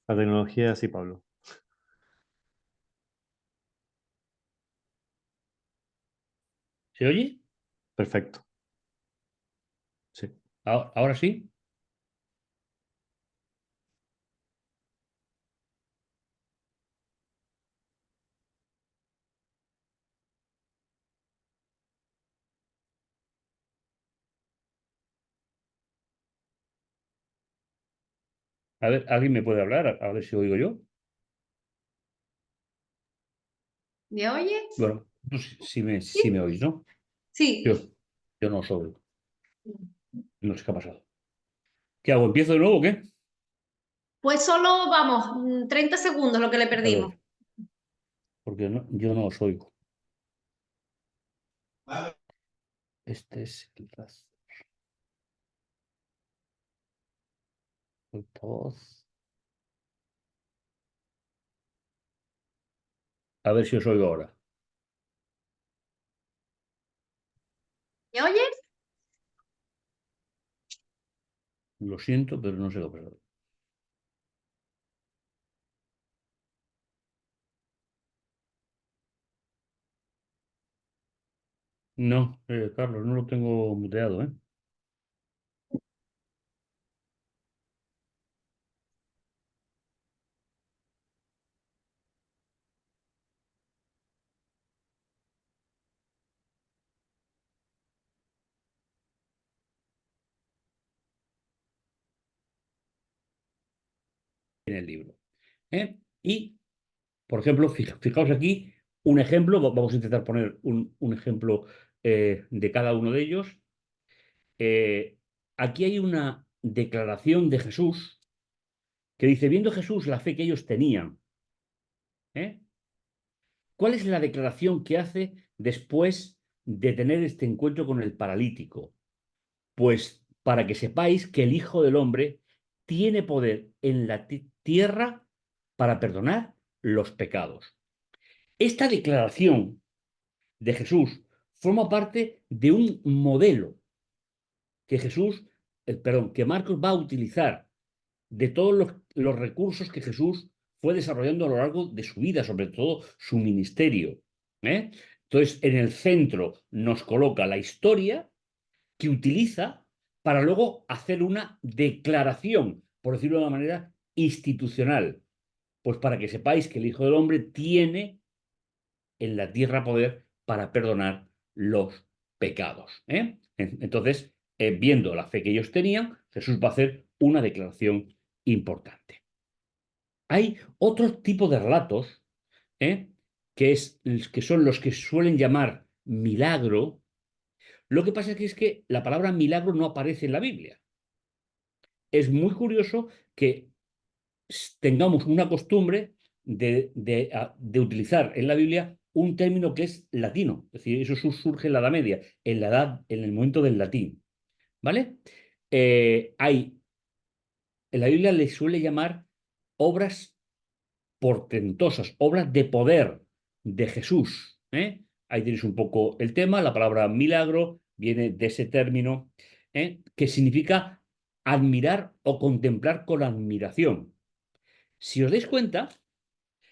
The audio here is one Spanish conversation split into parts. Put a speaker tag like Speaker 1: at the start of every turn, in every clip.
Speaker 1: La tecnología, sí, Pablo.
Speaker 2: ¿Se oye?
Speaker 1: Perfecto. Sí.
Speaker 2: Ahora sí. A ver, ¿alguien me puede hablar? A ver si oigo yo.
Speaker 3: ¿Me oyes?
Speaker 2: Bueno, tú sí me
Speaker 3: Sí.
Speaker 2: oís, ¿no?
Speaker 3: Sí.
Speaker 2: Yo, yo no os oigo. No sé qué ha pasado. ¿Qué hago? ¿Empiezo de nuevo o qué?
Speaker 3: Pues solo, vamos, 30 segundos lo que le
Speaker 2: A
Speaker 3: perdimos.
Speaker 2: ver, porque yo no os oigo. Este es el altavoz. A ver si os oigo ahora.
Speaker 3: ¿Me oyes?
Speaker 2: Lo siento, pero no sé qué ha pasado. No, Carlos, no lo tengo muteado, ¿eh? En el libro. ¿Eh? Y, por ejemplo, fijaos aquí un ejemplo. Vamos a intentar poner un ejemplo de cada uno de ellos. Eh, Aquí hay una declaración de Jesús que dice, viendo Jesús la fe que ellos tenían, ¿eh? ¿Cuál es la declaración que hace después de tener este encuentro con el paralítico? Pues para que sepáis que el Hijo del Hombre tiene poder en la tierra para perdonar los pecados. Esta declaración de Jesús forma parte de un modelo que que Marcos va a utilizar de todos los recursos que Jesús fue desarrollando a lo largo de su vida, sobre todo su ministerio. ¿Eh? Entonces, en el centro nos coloca la historia que utiliza para luego hacer una declaración, por decirlo de una manera institucional, pues para que sepáis que el Hijo del Hombre tiene en la tierra poder para perdonar los pecados. Entonces, viendo la fe que ellos tenían, Jesús va a hacer una declaración importante. Hay otro tipo de relatos, ¿eh? Que son los que suelen llamar milagro. Lo que pasa es que la palabra milagro no aparece en la Biblia. Es muy curioso que tengamos una costumbre de utilizar en la Biblia un término que es latino. Es decir, eso surge en la Edad Media, en el momento del latín. ¿Vale? En la Biblia le suele llamar obras portentosas, obras de poder de Jesús. Ahí tenéis un poco el tema. La palabra milagro viene de ese término, que significa admirar o contemplar con admiración. Si os dais cuenta,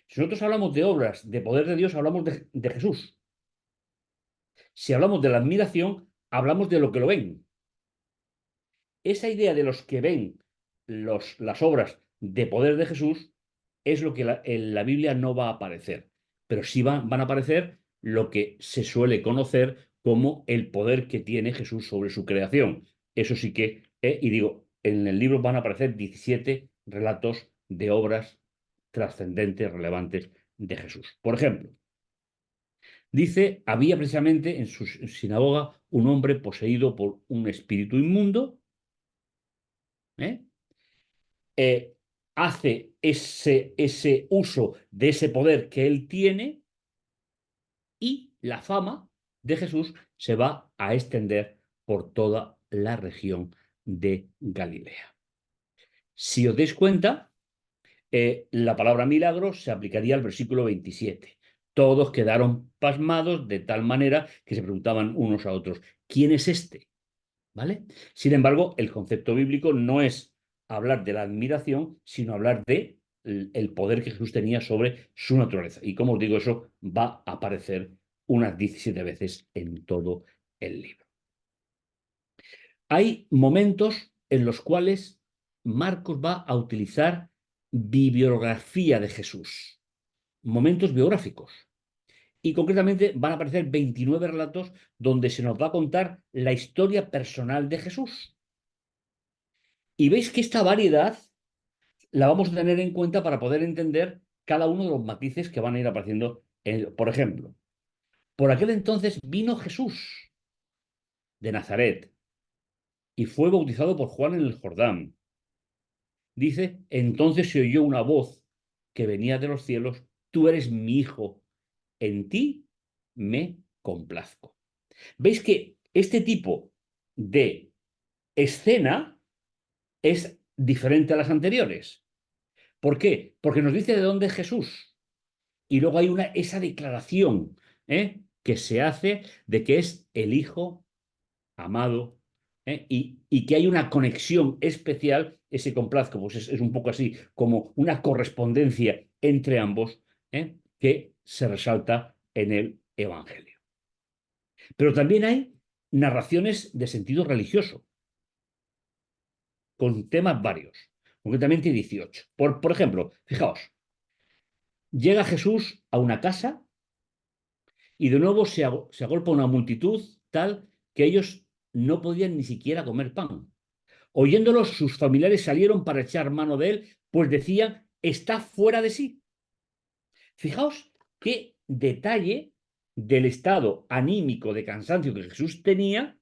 Speaker 2: si nosotros hablamos de obras de poder de Dios, hablamos de Jesús. Si hablamos de la admiración, hablamos de lo que lo ven. Esa idea de los que ven las obras de poder de Jesús es lo que en la Biblia no va a aparecer, pero sí van a aparecer lo que se suele conocer como el poder que tiene Jesús sobre su creación. Eso sí que, y digo, en el libro van a aparecer 17 relatos de obras trascendentes, relevantes de Jesús. Por ejemplo, dice, había precisamente en su sinagoga un hombre poseído por un espíritu inmundo. ¿eh? Hace ese uso de ese poder que él tiene y la fama de Jesús se va a extender por toda la región de Galilea. Si os dais cuenta, la palabra milagro se aplicaría al versículo 27. Todos quedaron pasmados de tal manera que se preguntaban unos a otros, ¿quién es este? ¿Vale? Sin embargo, el concepto bíblico no es hablar de la admiración, sino hablar de el poder que Jesús tenía sobre su naturaleza. Y como os digo, eso va a aparecer unas 17 veces en todo el libro. Hay momentos en los cuales Marcos va a utilizar bibliografía de Jesús, momentos biográficos. Y concretamente van a aparecer 29 relatos donde se nos va a contar la historia personal de Jesús. Y veis que esta variedad la vamos a tener en cuenta para poder entender cada uno de los matices que van a ir apareciendo. Por ejemplo, por aquel entonces vino Jesús de Nazaret y fue bautizado por Juan en el Jordán. Dice, entonces se oyó una voz que venía de los cielos, tú eres mi hijo, en ti me complazco. ¿Veis que este tipo de escena es diferente a las anteriores? ¿Por qué? Porque nos dice de dónde es Jesús. Y luego hay esa declaración que se hace de que es el Hijo amado, y que hay una conexión especial, ese complazco, pues es un poco así como una correspondencia entre ambos, que se resalta en el Evangelio. Pero también hay narraciones de sentido religioso, con temas varios, concretamente 18. Por ejemplo, fijaos, llega Jesús a una casa y de nuevo se agolpa una multitud tal que ellos no podían ni siquiera comer pan. Oyéndolos, sus familiares salieron para echar mano de él, pues decían, está fuera de sí. Fijaos qué detalle del estado anímico de cansancio que Jesús tenía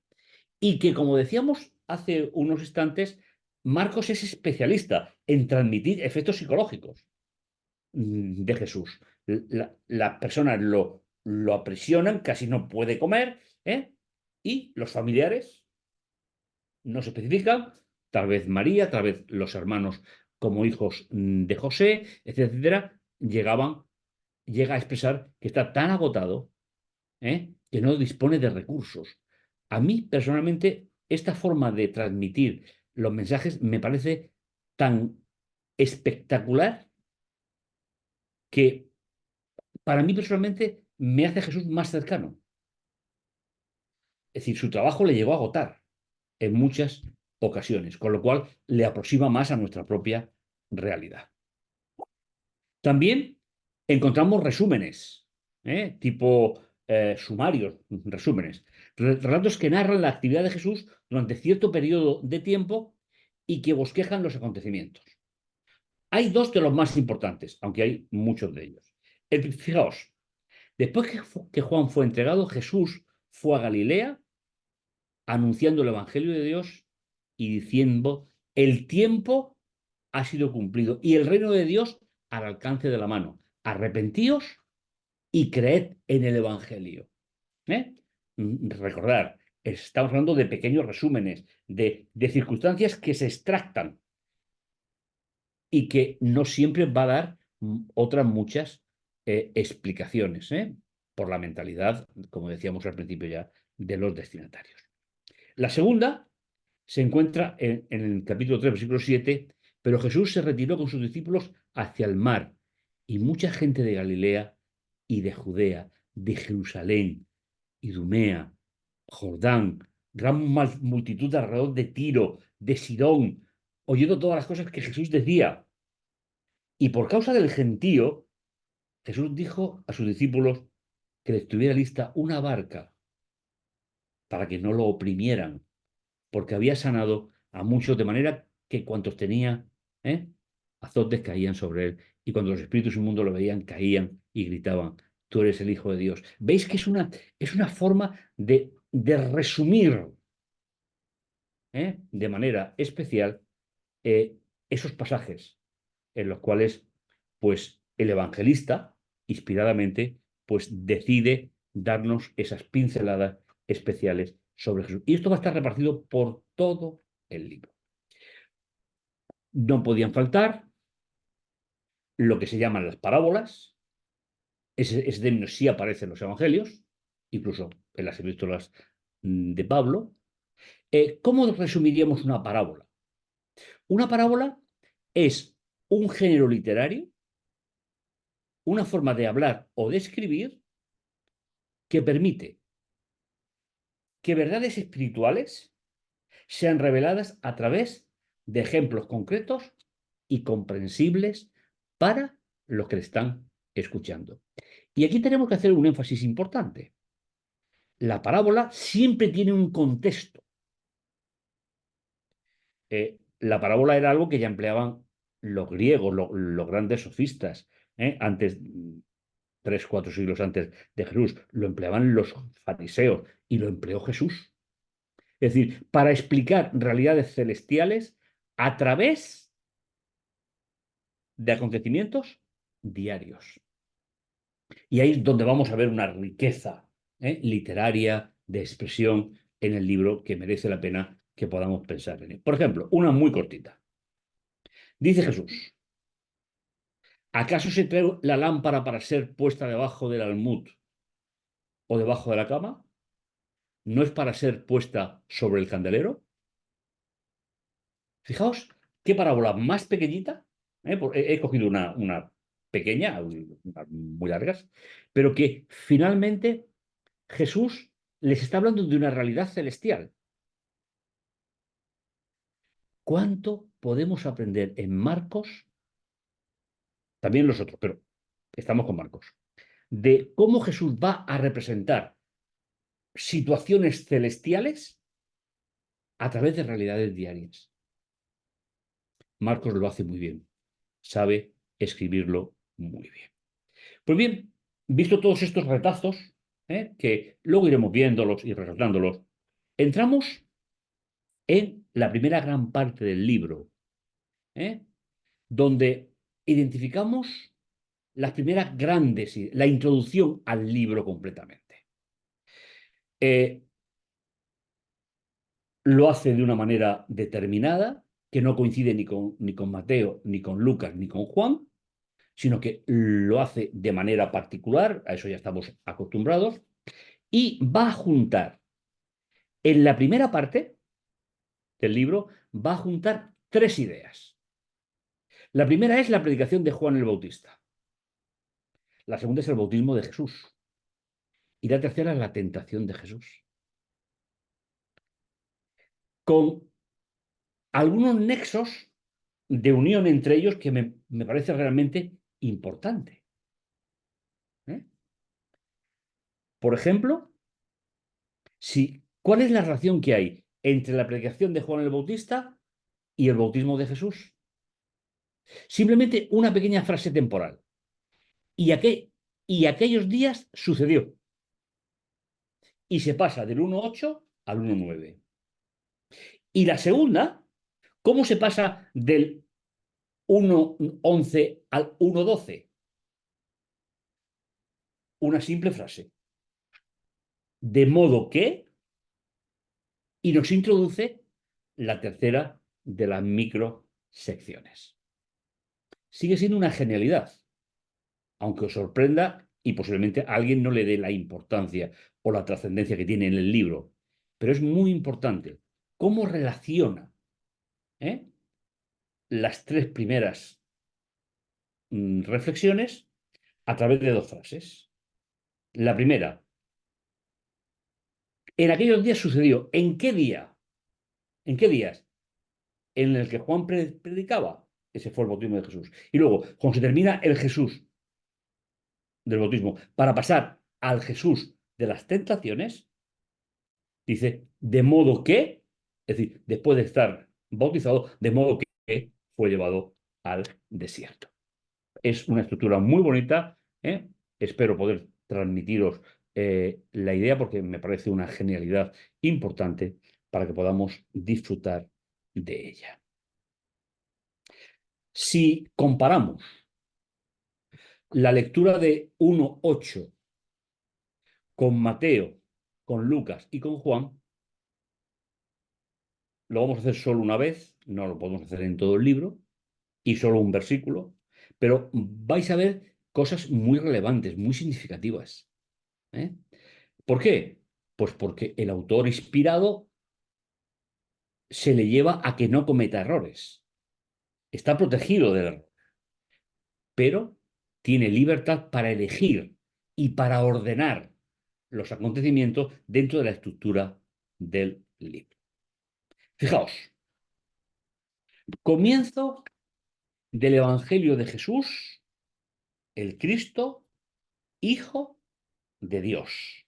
Speaker 2: y que, como decíamos hace unos instantes, Marcos es especialista en transmitir efectos psicológicos de Jesús. Las personas lo aprisionan, casi no puede comer, y los familiares no se especifican, tal vez María, tal vez los hermanos como hijos de José, etcétera, llega a expresar que está tan agotado, que no dispone de recursos. A mí, personalmente, esta forma de transmitir los mensajes me parece tan espectacular que para mí personalmente me hace Jesús más cercano. Es decir, su trabajo le llegó a agotar en muchas ocasiones, con lo cual le aproxima más a nuestra propia realidad. También encontramos resúmenes, tipo sumarios, resúmenes, relatos que narran la actividad de Jesús durante cierto periodo de tiempo y que bosquejan los acontecimientos. Hay dos de los más importantes, aunque hay muchos de ellos. Fijaos, después que Juan fue entregado, Jesús fue a Galilea anunciando el Evangelio de Dios y diciendo, el tiempo ha sido cumplido y el reino de Dios al alcance de la mano. Arrepentíos y creed en el Evangelio. Recordar, estamos hablando de pequeños resúmenes, de circunstancias que se extractan y que no siempre va a dar otras muchas explicaciones, por la mentalidad, como decíamos al principio ya, de los destinatarios. La segunda se encuentra en el capítulo 3, versículo 7, pero Jesús se retiró con sus discípulos hacia el mar y mucha gente de Galilea y de Judea, de Jerusalén, Idumea, Jordán, gran multitud alrededor de Tiro, de Sidón, oyendo todas las cosas que Jesús decía. Y por causa del gentío, Jesús dijo a sus discípulos que les tuviera lista una barca para que no lo oprimieran, porque había sanado a muchos, de manera que cuantos tenía azotes caían sobre él, y cuando los espíritus inmundos lo veían, caían y gritaban, tú eres el Hijo de Dios. ¿Veis que es una forma de resumir de manera especial esos pasajes en los cuales pues, el evangelista, inspiradamente, pues decide darnos esas pinceladas especiales sobre Jesús? Y esto va a estar repartido por todo el libro. No podían faltar lo que se llaman las parábolas. Ese término sí aparece en los evangelios, incluso en las epístolas de Pablo. ¿Cómo resumiríamos una parábola? Una parábola es un género literario, una forma de hablar o de escribir que permite que verdades espirituales sean reveladas a través de ejemplos concretos y comprensibles para los que le están escuchando. Y aquí tenemos que hacer un énfasis importante. La parábola siempre tiene un contexto. La parábola era algo que ya empleaban los griegos, los grandes sofistas, antes, 3, 4 siglos antes de Jesús, lo empleaban los fariseos y lo empleó Jesús. Es decir, para explicar realidades celestiales a través de acontecimientos diarios. Y ahí es donde vamos a ver una riqueza literaria de expresión en el libro que merece la pena que podamos pensar en él. Por ejemplo, una muy cortita. Dice Jesús: ¿acaso se trae la lámpara para ser puesta debajo del almud o debajo de la cama? ¿No es para ser puesta sobre el candelero? Fijaos qué parábola más pequeñita. He cogido una pequeña, unas muy largas, pero que finalmente Jesús les está hablando de una realidad celestial. ¿Cuánto podemos aprender en Marcos? También los otros, pero estamos con Marcos. De cómo Jesús va a representar situaciones celestiales a través de realidades diarias. Marcos lo hace muy bien. Sabe escribirlo muy bien. Pues bien, visto todos estos retazos, que luego iremos viéndolos y resaltándolos, entramos en la primera gran parte del libro, donde identificamos las primeras grandes, la introducción al libro completamente. Lo hace de una manera determinada, que no coincide ni con Mateo, ni con Lucas, ni con Juan, sino que lo hace de manera particular, a eso ya estamos acostumbrados, y va a juntar en la primera parte del libro, va a juntar 3 ideas. La primera es la predicación de Juan el Bautista. La segunda es el bautismo de Jesús. Y la tercera es la tentación de Jesús. Con algunos nexos de unión entre ellos que me parece realmente importante. Por ejemplo, ¿cuál es la relación que hay entre la predicación de Juan el Bautista y el bautismo de Jesús? Simplemente una pequeña frase temporal. Y aquellos días sucedió. Y se pasa del 1.8 al 1.9. Y la segunda, ¿cómo se pasa del 1.11 al 1.12? Una simple frase. De modo que, y nos introduce la tercera de las microsecciones. Sigue siendo una genialidad, aunque os sorprenda y posiblemente a alguien no le dé la importancia o la trascendencia que tiene en el libro. Pero es muy importante cómo relaciona las 3 primeras reflexiones a través de 2 frases. La primera: en aquellos días sucedió. ¿En qué día? ¿En qué días? En el que Juan predicaba. Ese fue el bautismo de Jesús. Y luego, cuando se termina el Jesús del bautismo para pasar al Jesús de las tentaciones, dice, de modo que, es decir, después de estar bautizado, de modo que fue llevado al desierto. Es una estructura muy bonita. Espero poder transmitiros la idea porque me parece una genialidad importante para que podamos disfrutar de ella. Si comparamos la lectura de 1.8 con Mateo, con Lucas y con Juan, lo vamos a hacer solo una vez, no lo podemos hacer en todo el libro, y solo un versículo, pero vais a ver cosas muy relevantes, muy significativas. ¿Por qué? Pues porque el autor inspirado se le lleva a que no cometa errores. Está protegido del error. pero tiene libertad para elegir y para ordenar los acontecimientos dentro de la estructura del libro. Fijaos, comienzo del Evangelio de Jesús, el Cristo, Hijo de Dios.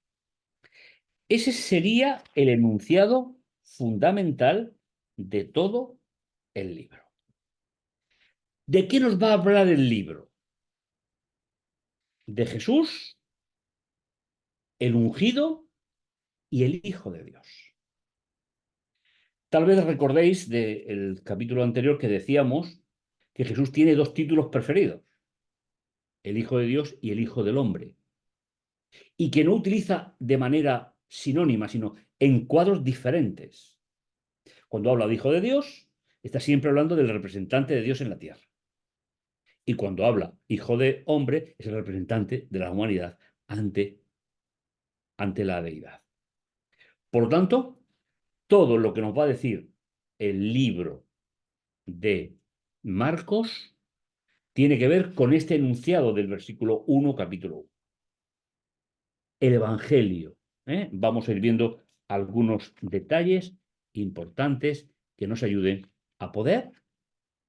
Speaker 2: Ese sería el enunciado fundamental de todo el libro. ¿De qué nos va a hablar el libro? De Jesús, el ungido y el Hijo de Dios. Tal vez recordéis del capítulo anterior que decíamos que Jesús tiene dos títulos preferidos, el Hijo de Dios y el Hijo del Hombre, y que no utiliza de manera sinónima, sino en cuadros diferentes. Cuando habla de Hijo de Dios, está siempre hablando del representante de Dios en la tierra. Y cuando habla Hijo de Hombre, es el representante de la humanidad ante la deidad. Por lo tanto, todo lo que nos va a decir el libro de Marcos tiene que ver con este enunciado del versículo 1, capítulo 1. El Evangelio. Vamos a ir viendo algunos detalles importantes que nos ayuden a poder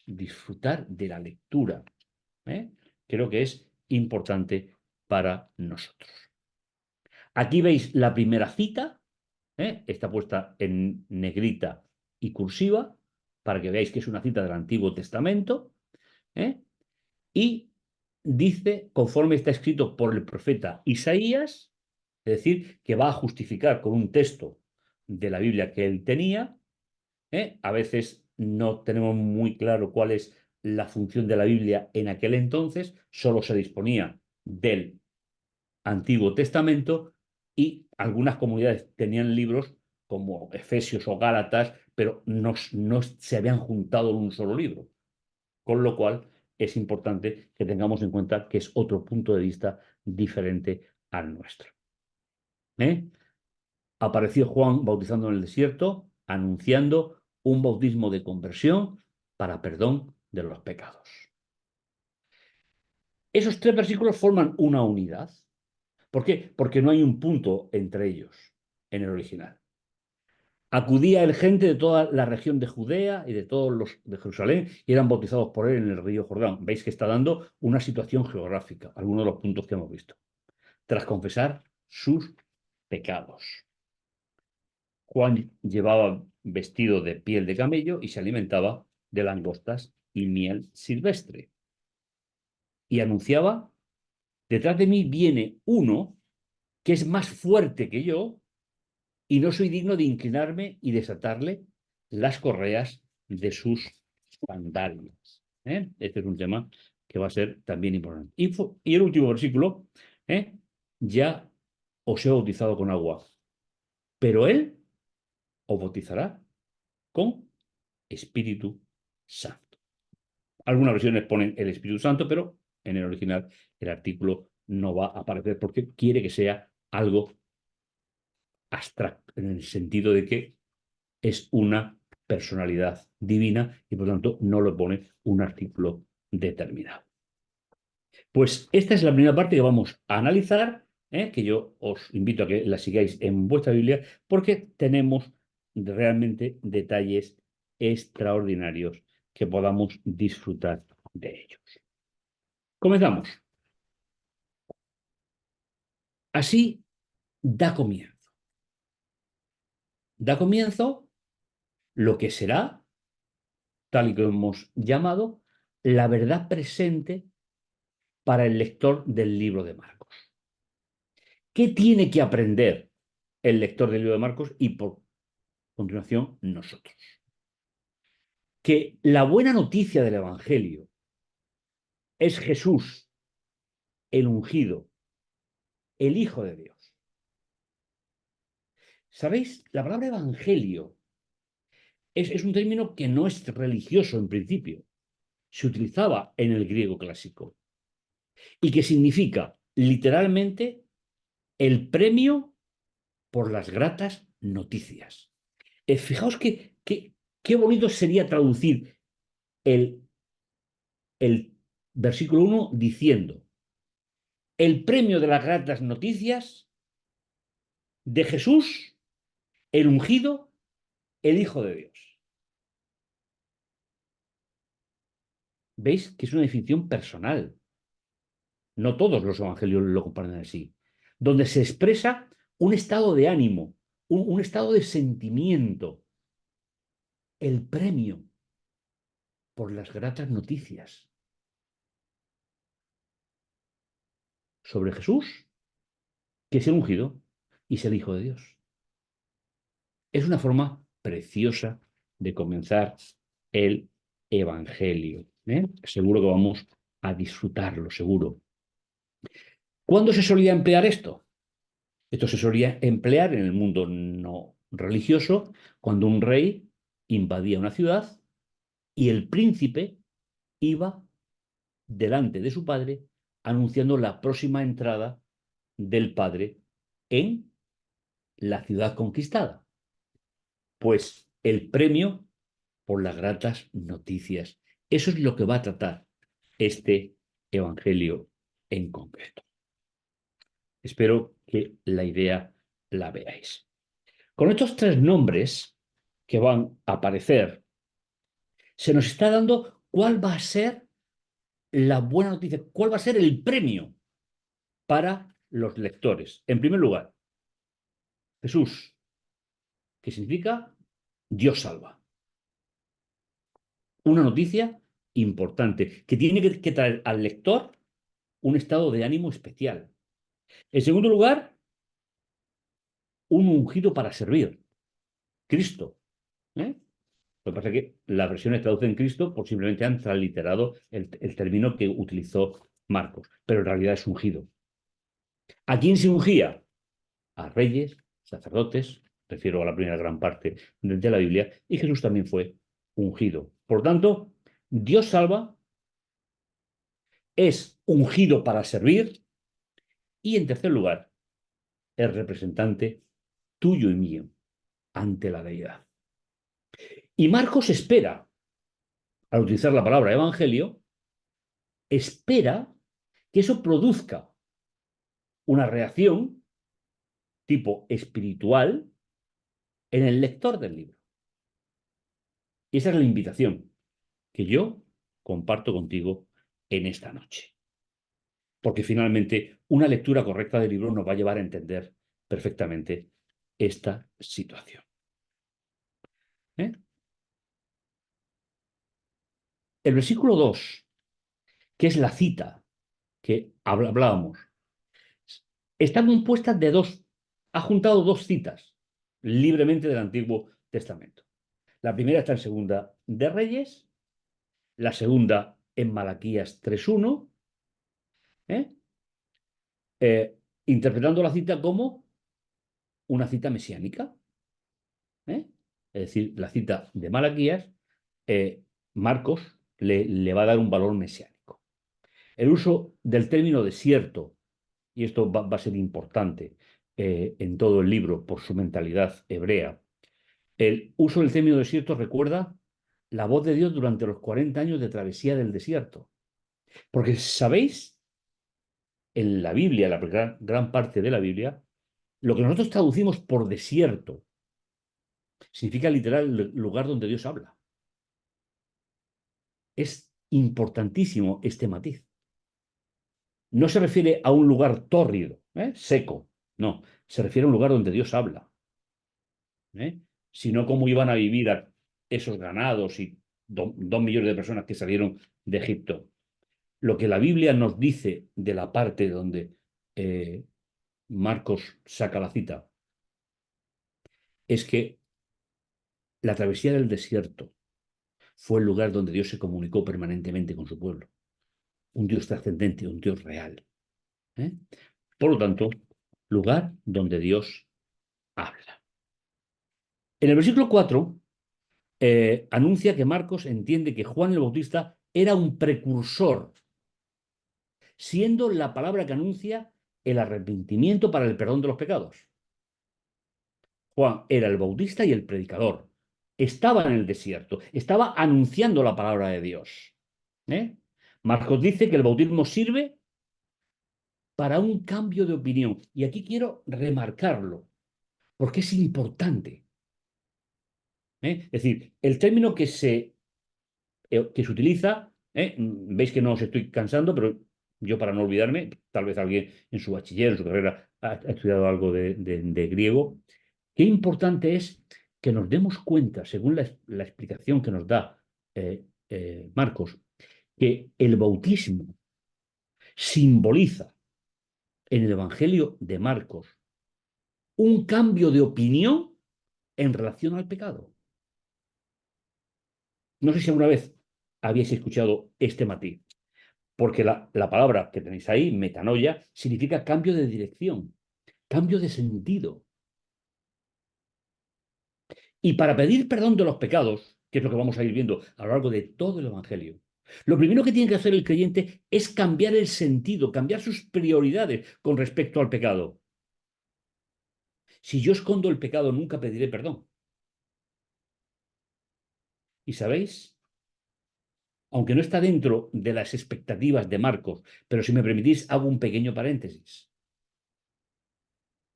Speaker 2: disfrutar de la lectura. Creo que es importante para nosotros. Aquí veis la primera cita, está puesta en negrita y cursiva, para que veáis que es una cita del Antiguo Testamento, y dice, conforme está escrito por el profeta Isaías, es decir, que va a justificar con un texto de la Biblia que él tenía. A veces no tenemos muy claro cuál es la función de la Biblia en aquel entonces, solo se disponía del Antiguo Testamento y algunas comunidades tenían libros como Efesios o Gálatas, pero no se habían juntado en un solo libro. Con lo cual es importante que tengamos en cuenta que es otro punto de vista diferente al nuestro. Apareció Juan bautizando en el desierto, anunciando un bautismo de conversión para perdón de los pecados. Esos tres versículos forman una unidad. ¿Por qué? Porque no hay un punto entre ellos en el original. Acudía el gente de toda la región de Judea y de todos los de Jerusalén y eran bautizados por él en el río Jordán. Veis que está dando una situación geográfica, algunos de los puntos que hemos visto. Tras confesar sus pecados. Juan llevaba vestido de piel de camello y se alimentaba de langostas y miel silvestre. Y anunciaba, detrás de mí viene uno que es más fuerte que yo y no soy digno de inclinarme y desatarle las correas de sus sandalias. Este es un tema que va a ser también importante. Y el último versículo, ya os he bautizado con agua, pero él os bautizará con Espíritu Santo. Algunas versiones ponen el Espíritu Santo, pero en el original el artículo no va a aparecer porque quiere que sea algo abstracto, en el sentido de que es una personalidad divina y por lo tanto no lo pone un artículo determinado. Pues esta es la primera parte que vamos a analizar, que yo os invito a que la sigáis en vuestra Biblia, porque tenemos realmente detalles extraordinarios que podamos disfrutar de ellos. Comenzamos. Así da comienzo. Da comienzo lo que será, tal y como hemos llamado, la verdad presente para el lector del libro de Marcos. ¿Qué tiene que aprender el lector del libro de Marcos y por continuación nosotros? Que la buena noticia del Evangelio es Jesús, el ungido, el Hijo de Dios. ¿Sabéis? La palabra Evangelio es un término que no es religioso en principio. Se utilizaba en el griego clásico y que significa literalmente el premio por las gratas noticias. Fijaos qué bonito sería traducir el versículo 1, diciendo, el premio de las gratas noticias de Jesús, el ungido, el Hijo de Dios. ¿Veis que es una definición personal? No todos los evangelios lo comparten así. Donde se expresa un estado de ánimo, un estado de sentimiento. El premio por las gratas noticias sobre Jesús, que es el ungido y es el Hijo de Dios. Es una forma preciosa de comenzar el Evangelio. Seguro que vamos a disfrutarlo, seguro. ¿Cuándo se solía emplear esto? Esto se solía emplear en el mundo no religioso cuando un rey invadía una ciudad y el príncipe iba delante de su padre anunciando la próxima entrada del padre en la ciudad conquistada. Pues el premio por las gratas noticias. Eso es lo que va a tratar este evangelio en concreto. Espero que la idea la veáis. Con estos tres nombres que van a aparecer, se nos está dando cuál va a ser la buena noticia, cuál va a ser el premio para los lectores. En primer lugar, Jesús, que significa Dios salva. Una noticia importante que tiene que traer al lector un estado de ánimo especial. En segundo lugar, un ungido para servir, Cristo. ¿eh? Lo que pasa es que las versiones traducen Cristo por simplemente han transliterado el término que utilizó Marcos, pero en realidad es ungido. ¿A quién se ungía? A reyes, sacerdotes, refiero a la primera gran parte de la Biblia, y Jesús también fue ungido. Por tanto, Dios salva, es ungido para servir, y en tercer lugar, es representante tuyo y mío ante la deidad. Y Marcos espera, al utilizar la palabra evangelio, espera que eso produzca una reacción tipo espiritual en el lector del libro. Y esa es la invitación que yo comparto contigo en esta noche. Porque finalmente una lectura correcta del libro nos va a llevar a entender perfectamente esta situación. ¿Eh? El versículo 2, que es la cita que hablábamos, está compuesta de dos, ha juntado dos citas libremente del Antiguo Testamento. La primera está en Segunda de Reyes, la segunda en Malaquías 3:1, ¿eh? Interpretando la cita como una cita mesiánica. Es decir, la cita de Malaquías, Marcos le va a dar un valor mesiánico. El uso del término desierto, y esto va a ser importante en todo el libro por su mentalidad hebrea, el uso del término desierto recuerda la voz de Dios durante los 40 años de travesía del desierto. Porque, ¿sabéis? En la Biblia, la gran parte de la Biblia, lo que nosotros traducimos por desierto significa literal el lugar donde Dios habla. Es importantísimo este matiz. No se refiere a un lugar tórrido, seco, no, se refiere a un lugar donde Dios habla. Sino cómo iban a vivir esos ganados y 2 millones de personas que salieron de Egipto. Lo que la Biblia nos dice de la parte donde Marcos saca la cita es que la travesía del desierto fue el lugar donde Dios se comunicó permanentemente con su pueblo. Un Dios trascendente, un Dios real. Por lo tanto, lugar donde Dios habla. En el versículo 4 anuncia que Marcos entiende que Juan el Bautista era un precursor, siendo la palabra que anuncia el arrepentimiento para el perdón de los pecados. Juan era el bautista y el predicador. Estaba en el desierto, estaba anunciando la palabra de Dios. Marcos dice que el bautismo sirve para un cambio de opinión. Y aquí quiero remarcarlo, porque es importante. Es decir, el término que se utiliza, veis que no os estoy cansando, pero yo para no olvidarme, tal vez alguien en su bachiller, en su carrera, ha estudiado algo de griego. Qué importante es que nos demos cuenta, según la explicación que nos da Marcos, que el bautismo simboliza en el Evangelio de Marcos un cambio de opinión en relación al pecado. No sé si alguna vez habéis escuchado este matiz, porque la palabra que tenéis ahí, metanoia, significa cambio de dirección, cambio de sentido. Y para pedir perdón de los pecados, que es lo que vamos a ir viendo a lo largo de todo el Evangelio, lo primero que tiene que hacer el creyente es cambiar el sentido, cambiar sus prioridades con respecto al pecado. Si yo escondo el pecado, nunca pediré perdón. ¿Y sabéis? Aunque no está dentro de las expectativas de Marcos, pero si me permitís, hago un pequeño paréntesis.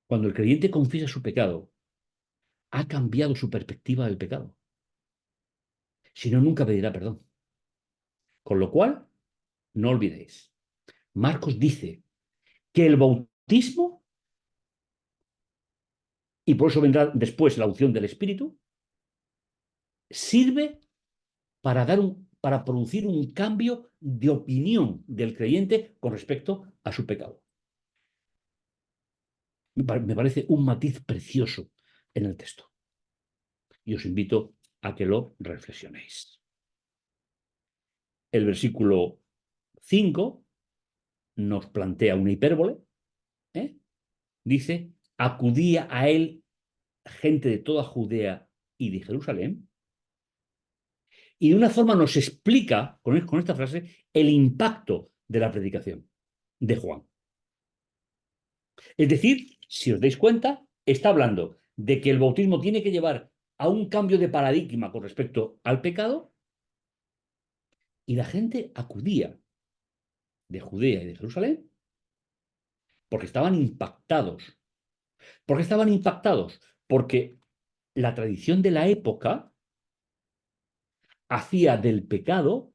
Speaker 2: Cuando el creyente confiesa su pecado, ha cambiado su perspectiva del pecado. Si no, nunca pedirá perdón. Con lo cual, no olvidéis, Marcos dice que el bautismo, y por eso vendrá después la unción del Espíritu, sirve para producir un cambio de opinión del creyente con respecto a su pecado. Me parece un matiz precioso en el texto. Y os invito a que lo reflexionéis. El versículo 5 nos plantea una hipérbole. Dice, acudía a él gente de toda Judea y de Jerusalén. Y de una forma nos explica, con esta frase, el impacto de la predicación de Juan. Es decir, si os dais cuenta, está hablando de que el bautismo tiene que llevar a un cambio de paradigma con respecto al pecado, y la gente acudía de Judea y de Jerusalén porque estaban impactados. ¿Por qué estaban impactados? Porque la tradición de la época hacía del pecado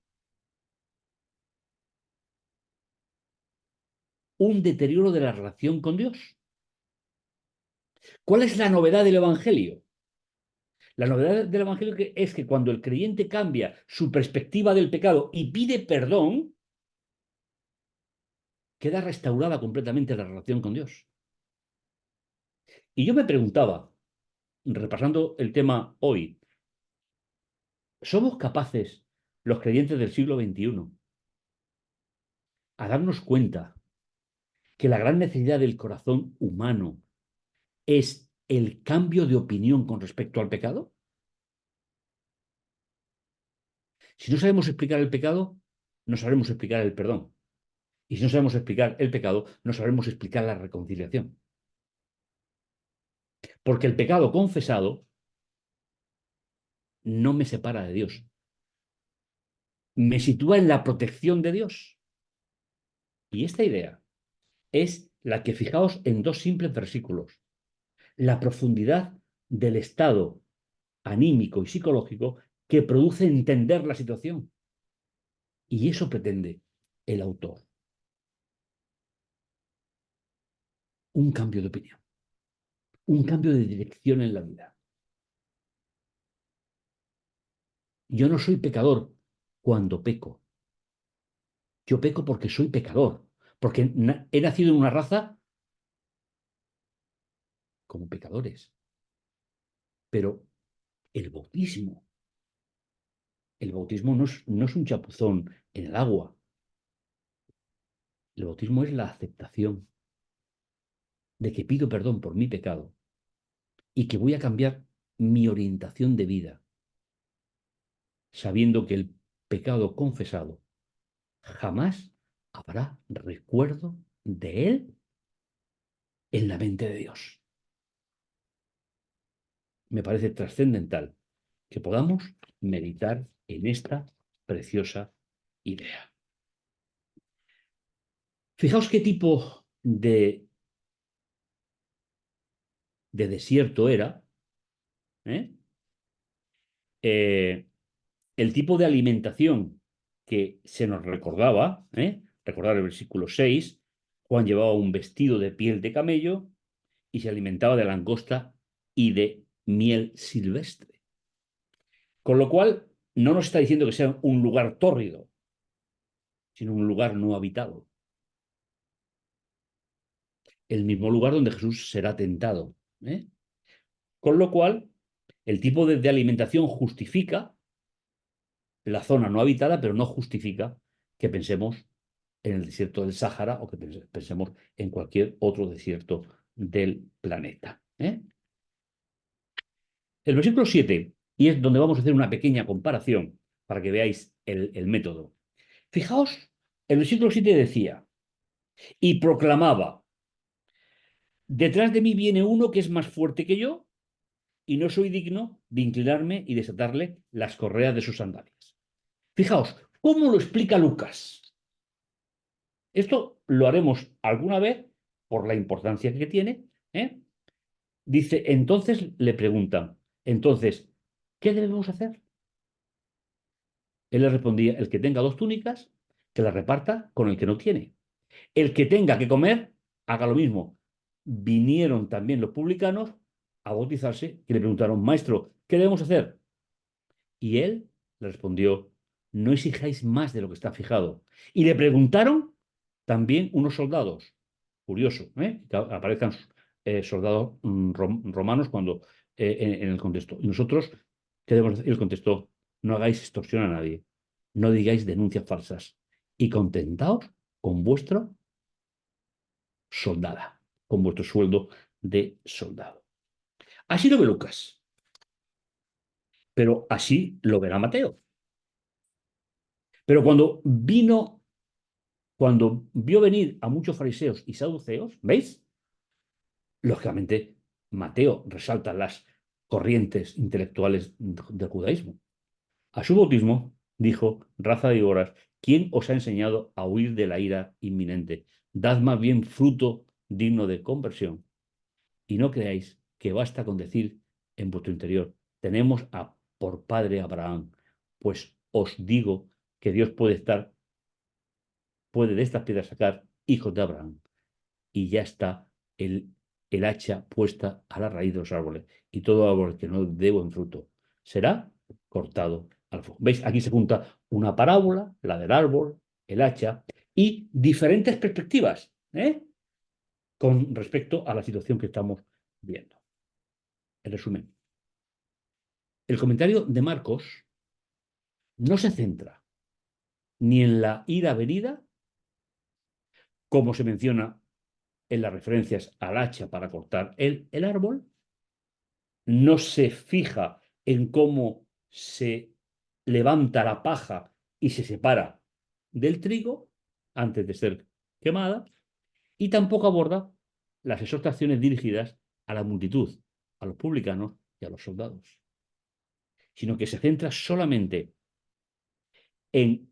Speaker 2: un deterioro de la relación con Dios. ¿Cuál es la novedad del Evangelio? La novedad del Evangelio es que cuando el creyente cambia su perspectiva del pecado y pide perdón, queda restaurada completamente la relación con Dios. Y yo me preguntaba, repasando el tema hoy, ¿somos capaces, los creyentes del siglo XXI, a darnos cuenta que la gran necesidad del corazón humano es el cambio de opinión con respecto al pecado? Si no sabemos explicar el pecado, no sabemos explicar el perdón. Y si no sabemos explicar el pecado, no sabemos explicar la reconciliación. Porque el pecado confesado no me separa de Dios. Me sitúa en la protección de Dios. Y esta idea es la que fijaos en dos simples versículos. La profundidad del estado anímico y psicológico que produce entender la situación. Y eso pretende el autor. Un cambio de opinión. Un cambio de dirección en la vida. Yo no soy pecador cuando peco. Yo peco porque soy pecador. Porque he nacido en una raza como pecadores. Pero el bautismo, no es un chapuzón en el agua. El bautismo es la aceptación de que pido perdón por mi pecado y que voy a cambiar mi orientación de vida, sabiendo que el pecado confesado jamás habrá recuerdo de él en la mente de Dios. Me parece trascendental que podamos meditar en esta preciosa idea. Fijaos qué tipo de desierto era, ¿eh? Eh, el tipo de alimentación que se nos recordaba, ¿eh? Recordar el versículo 6, Juan llevaba un vestido de piel de camello y se alimentaba de langosta y de miel silvestre. Con lo cual, no nos está diciendo que sea un lugar tórrido, sino un lugar no habitado. El mismo lugar donde Jesús será tentado, ¿eh? Con lo cual, el tipo de alimentación justifica la zona no habitada, pero no justifica que pensemos en el desierto del Sáhara o que pensemos en cualquier otro desierto del planeta, ¿eh? El versículo 7, y es donde vamos a hacer una pequeña comparación para que veáis el método. Fijaos, el versículo 7 decía, y proclamaba, detrás de mí viene uno que es más fuerte que yo, y no soy digno de inclinarme y desatarle las correas de sus sandalias. Fijaos, ¿cómo lo explica Lucas? Esto lo haremos alguna vez por la importancia que tiene, ¿eh? Dice, entonces le preguntan, entonces, ¿qué debemos hacer? Él le respondía, el que tenga 2 túnicas, que las reparta con el que no tiene. El que tenga que comer, haga lo mismo. Vinieron también los publicanos a bautizarse y le preguntaron, maestro, ¿qué debemos hacer? Y él le respondió, no exijáis más de lo que está fijado. Y le preguntaron también unos soldados. Curioso, ¿eh? Que aparezcan soldados romanos cuando en el contexto. Y nosotros, ¿qué debemos hacer? Y él contestó, no hagáis extorsión a nadie, no digáis denuncias falsas y contentaos con vuestra soldada, con vuestro sueldo de soldado. Así lo ve Lucas, pero así lo verá Mateo. Pero cuando vio venir a muchos fariseos y saduceos, ¿veis? Lógicamente, Mateo resalta las corrientes intelectuales del judaísmo. A su bautismo dijo, raza de víboras, ¿quién os ha enseñado a huir de la ira inminente? Dad más bien fruto digno de conversión. Y no creáis que basta con decir en vuestro interior, tenemos por padre Abraham, pues os digo que Dios puede de estas piedras sacar hijos de Abraham. Y ya está el hacha puesta a la raíz de los árboles. Y todo árbol que no dé buen fruto será cortado al fuego. ¿Veis? Aquí se junta una parábola, la del árbol, el hacha, y diferentes perspectivas, ¿eh? Con respecto a la situación que estamos viendo. En resumen, el comentario de Marcos no se centra ni en la ira venida, como se menciona en las referencias al hacha para cortar el árbol, no se fija en cómo se levanta la paja y se separa del trigo antes de ser quemada, y tampoco aborda las exhortaciones dirigidas a la multitud, a los publicanos y a los soldados, sino que se centra solamente en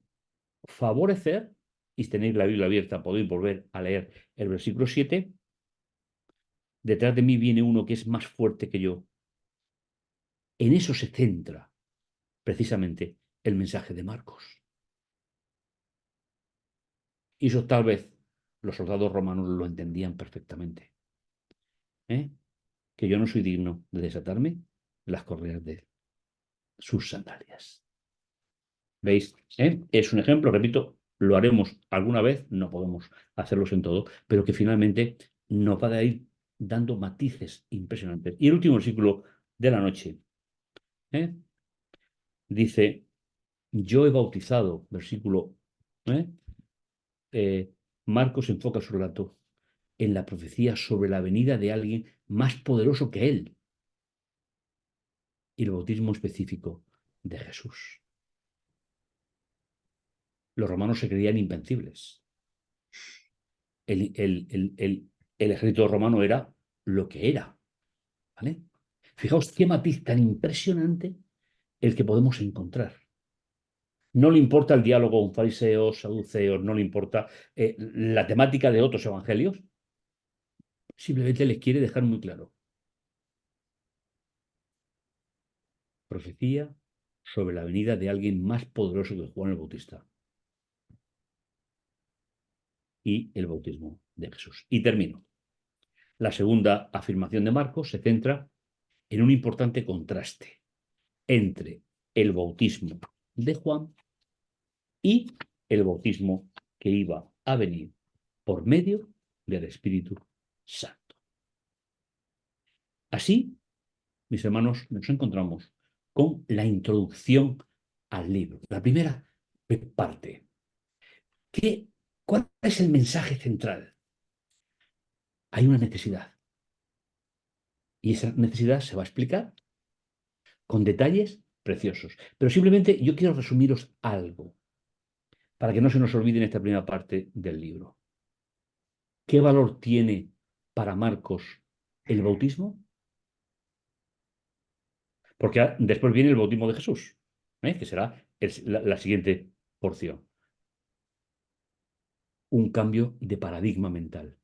Speaker 2: favorecer, y si tenéis la Biblia abierta podéis volver a leer el versículo 7, detrás de mí viene uno que es más fuerte que yo. En eso se centra precisamente el mensaje de Marcos. Y eso tal vez los soldados romanos lo entendían perfectamente, ¿eh? Que yo no soy digno de desatarme las correas de sus sandalias. ¿Veis? Es un ejemplo, repito, lo haremos alguna vez, no podemos hacerlos en todo, pero que finalmente nos va a ir dando matices impresionantes. Y el último versículo de la noche, ¿eh? Dice, yo he bautizado, versículo, ¿eh? Marcos enfoca su relato en la profecía sobre la venida de alguien más poderoso que él y el bautismo específico de Jesús. Los romanos se creían invencibles. El ejército romano era lo que era, ¿vale? Fijaos qué matiz tan impresionante el que podemos encontrar. No le importa el diálogo con fariseos, saduceos, no le importa la temática de otros evangelios. Simplemente les quiere dejar muy claro. Profecía sobre la venida de alguien más poderoso que Juan el Bautista y el bautismo de Jesús. Y termino. La segunda afirmación de Marcos se centra en un importante contraste entre el bautismo de Juan y el bautismo que iba a venir por medio del Espíritu Santo. Así, mis hermanos, nos encontramos con la introducción al libro. La primera parte. ¿Cuál es el mensaje central? Hay una necesidad. Y esa necesidad se va a explicar con detalles preciosos. Pero simplemente yo quiero resumiros algo para que no se nos olvide en esta primera parte del libro. ¿Qué valor tiene para Marcos el bautismo? Porque después viene el bautismo de Jesús, que será la siguiente porción. Un cambio de paradigma mental,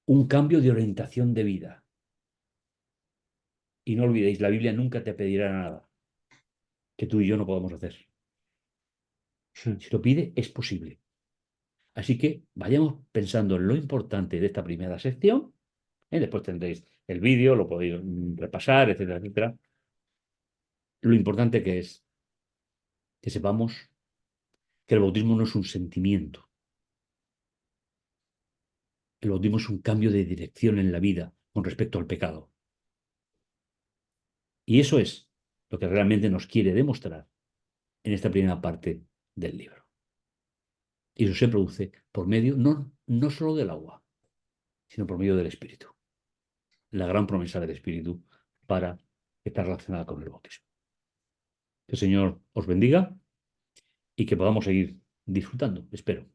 Speaker 2: un cambio de orientación de vida. Y no olvidéis, la Biblia nunca te pedirá nada que tú y yo no podamos hacer. Si lo pide, es posible. Así que vayamos pensando en lo importante de esta primera sección. Después tendréis el vídeo, lo podéis repasar, etcétera, etcétera. Lo importante que es que sepamos que el bautismo no es un sentimiento. El bautismo es un cambio de dirección en la vida con respecto al pecado. Y eso es lo que realmente nos quiere demostrar en esta primera parte del libro. Y eso se produce por medio no solo del agua, sino por medio del Espíritu. La gran promesa del Espíritu para estar relacionada con el bautismo. Que el Señor os bendiga y que podamos seguir disfrutando, espero.